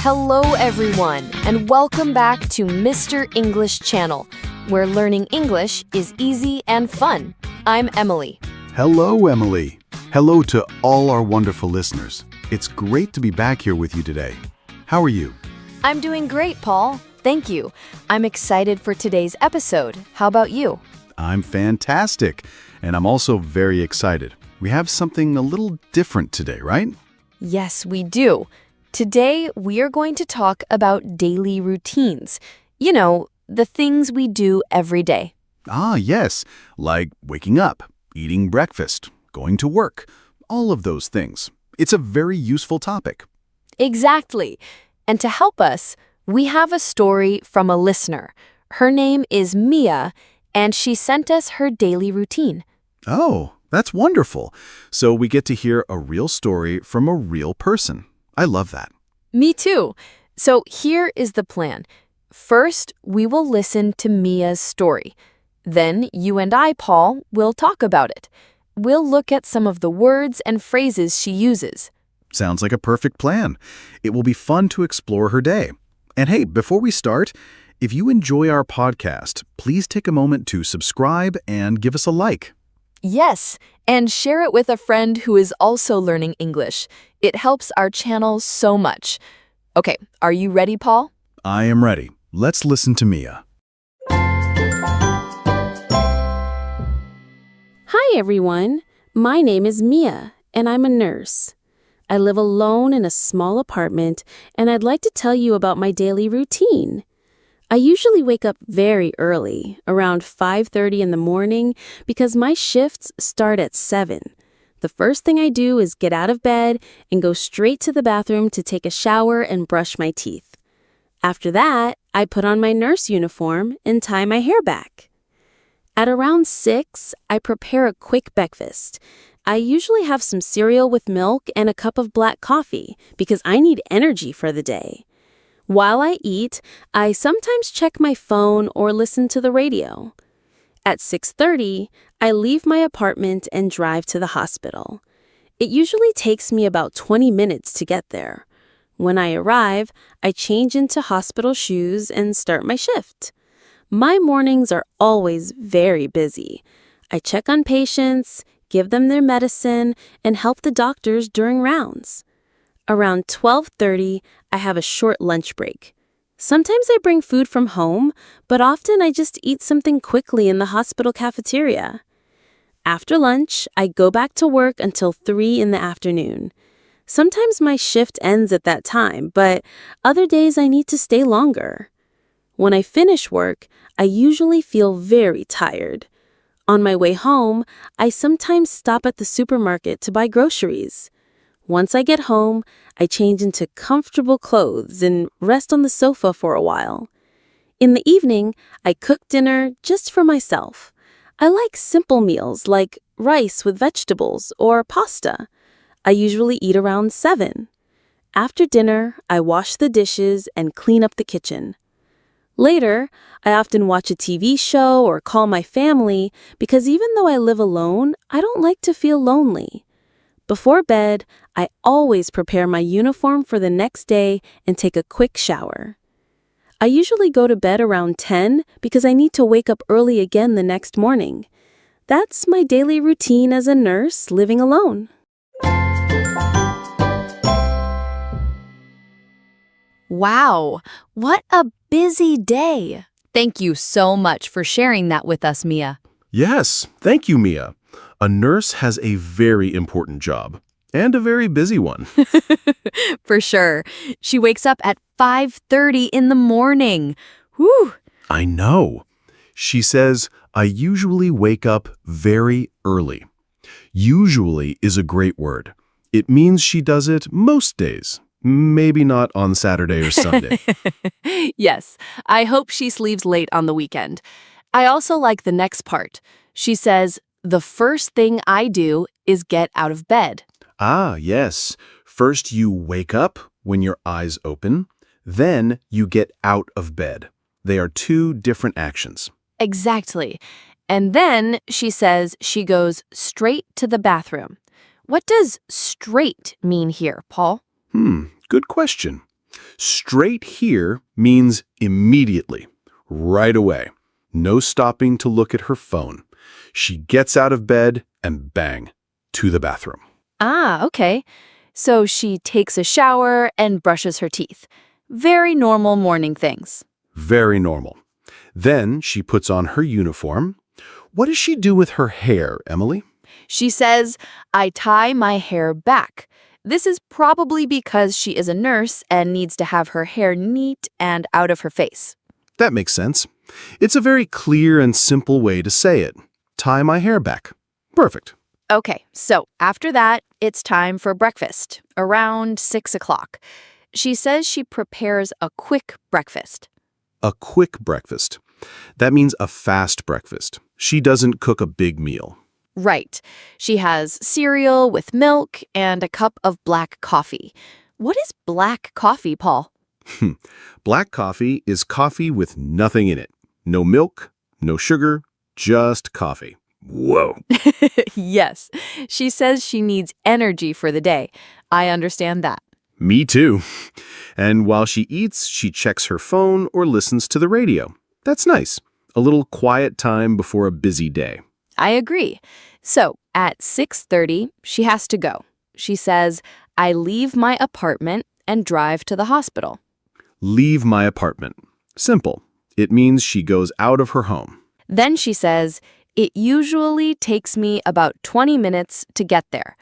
Hello, everyone, and welcome back to Mr. English Channel, where learning English is easy and fun. I'm Emily. Hello, Emily. Hello to all our wonderful listeners. It's great to be back here with you today. How are you? I'm doing great, Paul. Thank you. I'm excited for today's episode. How about you? I'm fantastic, and I'm also very excited. We have something a little different today, right? Yes, we do. Today, we are going to talk about daily routines. You know, the things we do every day. Ah, yes, like waking up, eating breakfast, going to work, all of those things. It's a very useful topic. Exactly. And to help us, we have a story from a listener. Her name is Mia, and she sent us her daily routine. Oh, that's wonderful. So we get to hear a real story from a real person. I love that. Me too. So here is the plan. First, we will listen to Mia's story. Then you and I, Paul, will talk about it. We'll look at some of the words and phrases she uses. Sounds like a perfect plan. It will be fun to explore her day. And hey, before we start, if you enjoy our podcast, please take a moment to subscribe and give us a like. Yes, and share it with a friend who is also learning English. It helps our channel so much. Okay, are you ready, Paul? I am ready. Let's listen to Mia. Hi, everyone. My name is Mia, and I'm a nurse. I live alone in a small apartment, and I'd like to tell you about my daily routine. I usually wake up very early, around 5:30 in the morning, because my shifts start at 7. The first thing I do is get out of bed and go straight to the bathroom to take a shower and brush my teeth. After that, I put on my nurse uniform and tie my hair back. At around 6, I prepare a quick breakfast. I usually have some cereal with milk and a cup of black coffee because I need energy for the day. While I eat, I sometimes check my phone or listen to the radio. At 6:30, I leave my apartment and drive to the hospital. It usually takes me about 20 minutes to get there. When I arrive, I change into hospital shoes and start my shift. My mornings are always very busy. I check on patients, give them their medicine, and help the doctors during rounds. Around 12:30, I have a short lunch break. Sometimes I bring food from home, but often I just eat something quickly in the hospital cafeteria. After lunch, I go back to work until 3 in the afternoon. Sometimes my shift ends at that time, but other days I need to stay longer. When I finish work, I usually feel very tired. On my way home, I sometimes stop at the supermarket to buy groceries. Once I get home, I change into comfortable clothes and rest on the sofa for a while. In the evening, I cook dinner just for myself. I like simple meals like rice with vegetables or pasta. I usually eat around 7. After dinner, I wash the dishes and clean up the kitchen. Later, I often watch a TV show or call my family because even though I live alone, I don't like to feel lonely. Before bed, I always prepare my uniform for the next day and take a quick shower. I usually go to bed around 10 because I need to wake up early again the next morning. That's my daily routine as a nurse living alone. Wow, what a busy day. Thank you so much for sharing that with us, Mia. Yes, thank you, Mia. A nurse has a very important job, and a very busy one. For sure. She wakes up at 5:30 in the morning. Whew. I know. She says, I usually wake up very early. Usually is a great word. It means she does it most days. Maybe not on Saturday or Sunday. Yes, I hope she sleeps late on the weekend. I also like the next part. She says, the first thing I do is get out of bed. Ah, yes. First you wake up when your eyes open, then you get out of bed. They are two different actions. Exactly. And then she says she goes straight to the bathroom. What does straight mean here, Paul? Good question. Straight here means immediately, right away. No stopping to look at her phone. She gets out of bed and bang, to the bathroom. Ah, okay. So she takes a shower and brushes her teeth. Very normal morning things. Very normal. Then she puts on her uniform. What does she do with her hair, Emily? She says, I tie my hair back. This is probably because she is a nurse and needs to have her hair neat and out of her face. That makes sense. It's a very clear and simple way to say it. Tie my hair back. Perfect. Okay, so after that, it's time for breakfast, around 6 o'clock. She says she prepares a quick breakfast. A quick breakfast. That means a fast breakfast. She doesn't cook a big meal. Right. She has cereal with milk and a cup of black coffee. What is black coffee, Paul? Black coffee is coffee with nothing in it. No milk, no sugar, just coffee. Whoa. Yes. She says she needs energy for the day. I understand that. Me too. And while she eats, she checks her phone or listens to the radio. That's nice. A little quiet time before a busy day. I agree. So, at 6:30, she has to go. She says, I leave my apartment and drive to the hospital. Leave my apartment. Simple. It means she goes out of her home. Then she says, it usually takes me about 20 minutes to get there.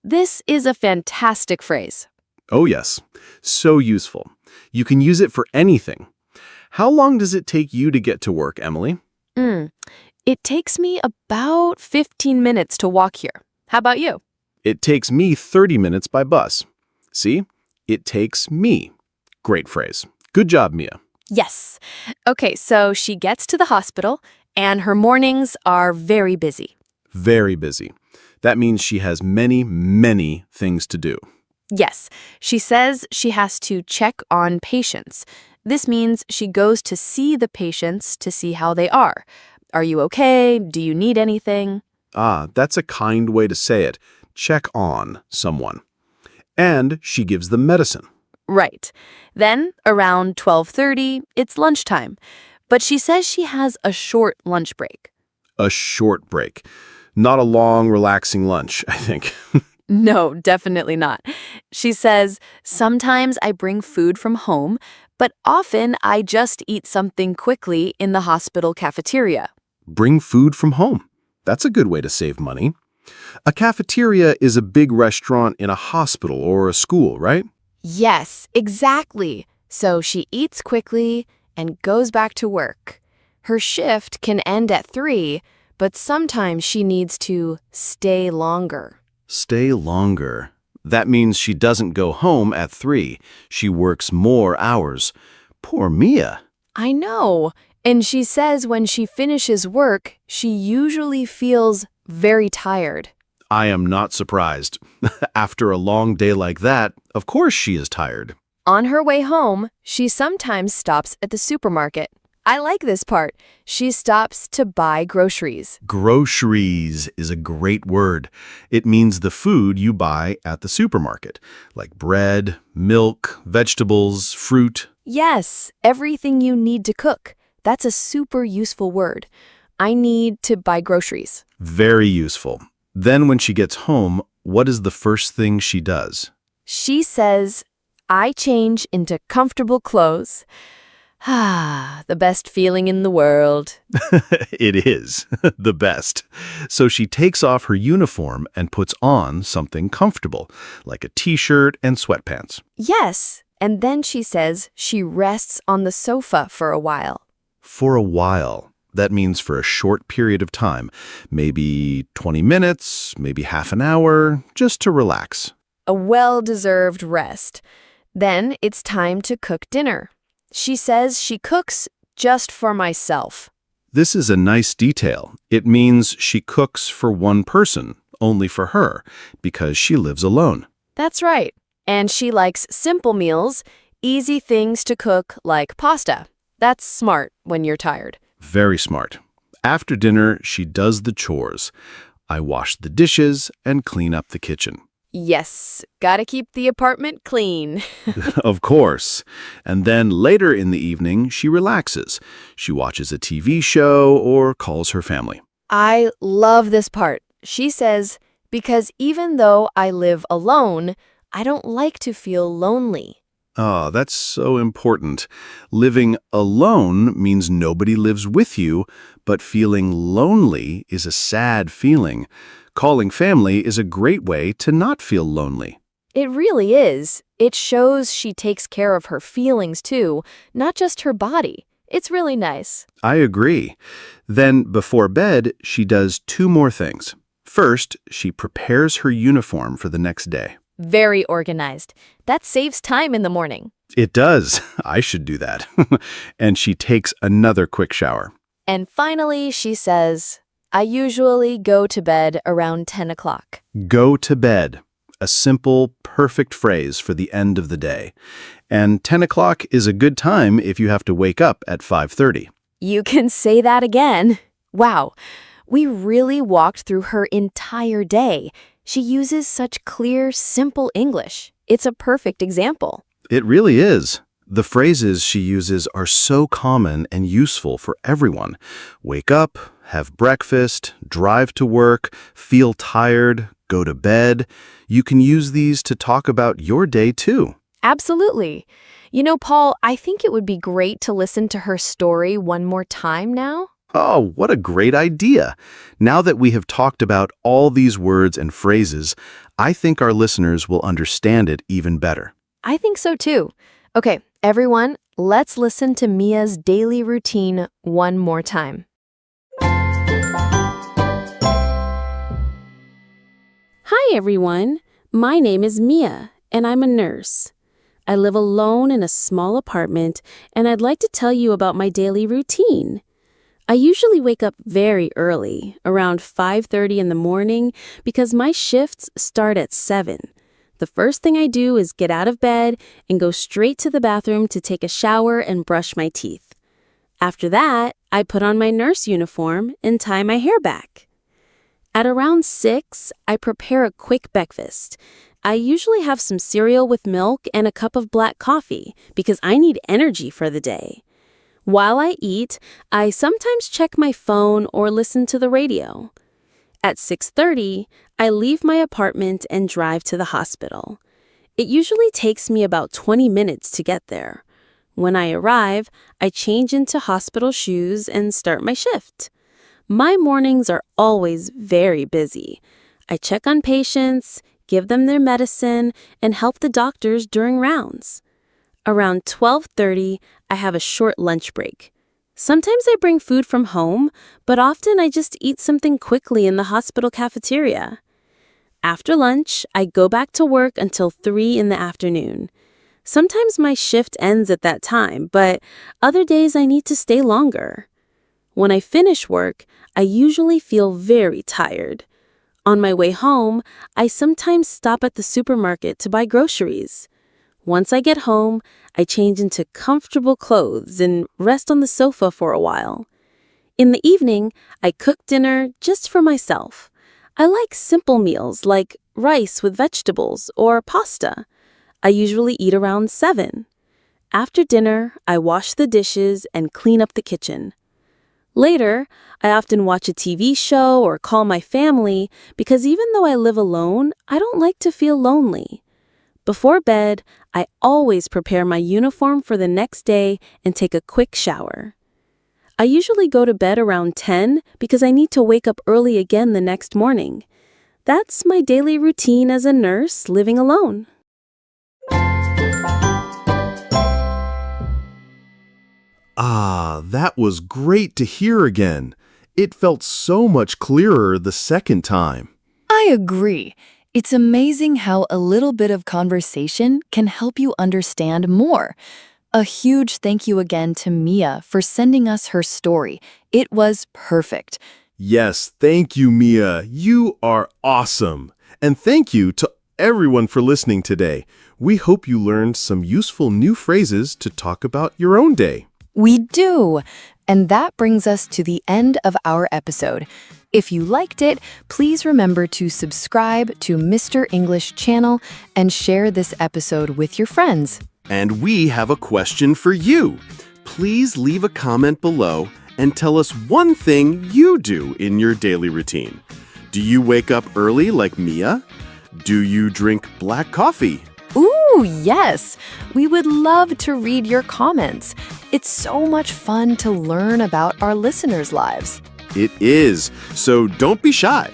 This is a fantastic phrase. Oh yes, so useful. You can use it for anything. How long does it take you to get to work, Emily? It takes me about 15 minutes to walk here. How about you? It takes me 30 minutes by bus. See? It takes me. Great phrase. Good job, Mia. Yes. Okay, so she gets to the hospital, and her mornings are very busy. Very busy. That means she has many, many things to do. Yes, she says she has to check on patients. This means she goes to see the patients to see how they are. Are you okay? Do you need anything? Ah, that's a kind way to say it. Check on someone. And she gives them medicine. Right. Then, around 12:30, it's lunchtime. But she says she has a short lunch break. A short break. Not a long, relaxing lunch, I think. No, definitely not. She says, sometimes I bring food from home, but often I just eat something quickly in the hospital cafeteria. Bring food from home. That's a good way to save money. A cafeteria is a big restaurant in a hospital or a school, right? Yes, exactly. So she eats quickly and goes back to work. Her shift can end at 3, but sometimes she needs to stay longer. Stay longer. That means she doesn't go home at 3. She works more hours. Poor Mia. I know. And she says when she finishes work, she usually feels very tired. I am not surprised. After a long day like that, of course she is tired. On her way home, she sometimes stops at the supermarket. I like this part. She stops to buy groceries. Groceries is a great word. It means the food you buy at the supermarket, like bread, milk, vegetables, fruit. Yes, everything you need to cook. That's a super useful word. I need to buy groceries. Very useful. Then when she gets home, what is the first thing she does? She says, I change into comfortable clothes. Ah, the best feeling in the world. It is. The best. So she takes off her uniform and puts on something comfortable, like a t-shirt and sweatpants. Yes, and then she says she rests on the sofa for a while. For a while. That means for a short period of time, maybe 20 minutes, maybe half an hour, just to relax. A well-deserved rest. Then it's time to cook dinner. She says she cooks just for myself. This is a nice detail. It means she cooks for one person, only for her, because she lives alone. That's right. And she likes simple meals, easy things to cook like pasta. That's smart when you're tired. Very smart. After dinner, she does the chores. I wash the dishes and clean up the kitchen. Yes, gotta keep the apartment clean. Of course. And then later in the evening, she relaxes. She watches a TV show or calls her family. I love this part. She says, because even though I live alone, I don't like to feel lonely. Ah, that's so important. Living alone means nobody lives with you, but feeling lonely is a sad feeling. Calling family is a great way to not feel lonely. It really is. It shows she takes care of her feelings too, not just her body. It's really nice. I agree. Then, before bed, she does two more things. First, she prepares her uniform for the next day. Very organized. That saves time in the morning. It does. I should do that. And she takes another quick shower. And finally, she says, I usually go to bed around 10 o'clock. Go to bed. A simple, perfect phrase for the end of the day. And 10 o'clock is a good time if you have to wake up at 5:30. You can say that again. Wow, we really walked through her entire day. She uses such clear, simple English. It's a perfect example. It really is. The phrases she uses are so common and useful for everyone. Wake up, have breakfast, drive to work, feel tired, go to bed. You can use these to talk about your day too. Absolutely. You know, Paul, I think it would be great to listen to her story one more time now. Oh, what a great idea. Now that we have talked about all these words and phrases, I think our listeners will understand it even better. I think so too. Okay, everyone, let's listen to Mia's daily routine one more time. Hi, everyone. My name is Mia, and I'm a nurse. I live alone in a small apartment, and I'd like to tell you about my daily routine. I usually wake up very early, around 5:30 in the morning, because my shifts start at 7. The first thing I do is get out of bed and go straight to the bathroom to take a shower and brush my teeth. After that, I put on my nurse uniform and tie my hair back. At around 6, I prepare a quick breakfast. I usually have some cereal with milk and a cup of black coffee because I need energy for the day. While I eat, I sometimes check my phone or listen to the radio. At 6:30, I leave my apartment and drive to the hospital. It usually takes me about 20 minutes to get there. When I arrive, I change into hospital shoes and start my shift. My mornings are always very busy. I check on patients, give them their medicine, and help the doctors during rounds. Around 12:30, I have a short lunch break. Sometimes I bring food from home, but often I just eat something quickly in the hospital cafeteria. After lunch, I go back to work until 3 in the afternoon. Sometimes my shift ends at that time, but other days I need to stay longer. When I finish work, I usually feel very tired. On my way home, I sometimes stop at the supermarket to buy groceries. Once I get home, I change into comfortable clothes and rest on the sofa for a while. In the evening, I cook dinner just for myself. I like simple meals like rice with vegetables or pasta. I usually eat around 7. After dinner, I wash the dishes and clean up the kitchen. Later, I often watch a TV show or call my family because even though I live alone, I don't like to feel lonely. Before bed, I always prepare my uniform for the next day and take a quick shower. I usually go to bed around 10 because I need to wake up early again the next morning. That's my daily routine as a nurse living alone. Ah, that was great to hear again. It felt so much clearer the second time. I agree. It's amazing how a little bit of conversation can help you understand more. A huge thank you again to Mia for sending us her story. It was perfect. Yes, thank you, Mia. You are awesome. And thank you to everyone for listening today. We hope you learned some useful new phrases to talk about your own day. We do. And that brings us to the end of our episode. If you liked it, please remember to subscribe to Mr. English channel and share this episode with your friends. And we have a question for you. Please leave a comment below and tell us one thing you do in your daily routine. Do you wake up early like Mia? Do you drink black coffee? Ooh, yes! We would love to read your comments. It's so much fun to learn about our listeners' lives. It is, so don't be shy.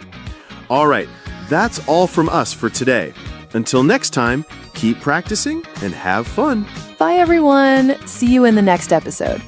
All right, that's all from us for today. Until next time, keep practicing and have fun. Bye, everyone. See you in the next episode.